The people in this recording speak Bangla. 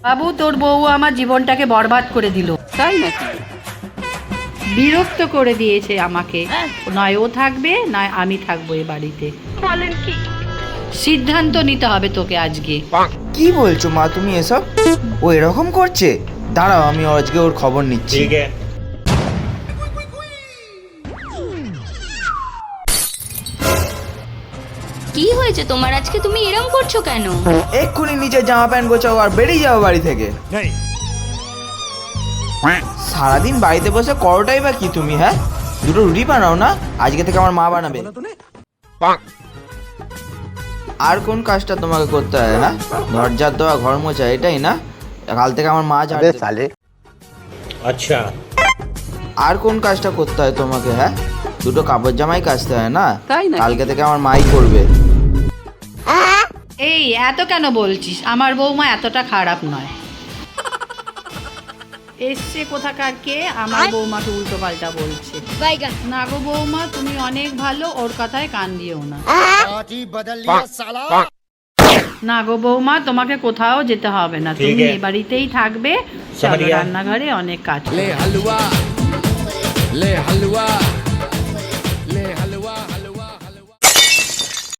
বাবু, তোর বউ আমার জীবনটাকে বরবাদ করে দিল। তাই নাকি? বিরক্ত করে দিয়েছে আমাকে। নয় ও থাকবে, নয় আমি থাকবো এ বাড়িতে। বলেন কি? সিদ্ধান্ত নিতে হবে তোকে আজকে। কি বলছো মা তুমি এসব? ও এরকম করছে? দাঁড়াও, আমি আজকে ওর খবর নিচ্ছি। কি হয়েছে তোমার আজকে? তুমি এরম করছো কেন? এক্ষুনি নিচে জামা প্যান্ট গোছাও আর বেরিয়ে যাও বাড়ি থেকে। সারাদিন বাড়িতে বসে করোটাই বা কি তুমি? হ্যাঁ, দুটো রুটি বানাও না, আজকে থেকে আমার মা বানাবে। আর কোন কাজটা তোমাকে করতে হয়? হ্যাঁ, ঘর ঝাড় দেওয়া, ঘর মোছা, এটাই না? কাল থেকে আমার মা ঝাড় দেবে। আচ্ছা, আর কোন কাজটা করতে হয় তোমাকে? হ্যাঁ, দুটো কাপড় জামাই কাচতে হয় না? তাই নাকি? কালকে থেকে আমার মাই করবে। এই এত কেন বলছিস? আমার বৌমা এতটা খারাপ নয়। এসছে কোথাকার কে আমার বৌমাকে উল্টো পাল্টা বলছে। না গো বৌমা, তুমি অনেক ভালো, ওর কথায় কান দিও না। না গো বৌমা, তোমাকে কোথাও যেতে হবে না, তুমি এ বাড়িতেই থাকবে। চলো রান্নাঘরে অনেক কাজ। ले हलवा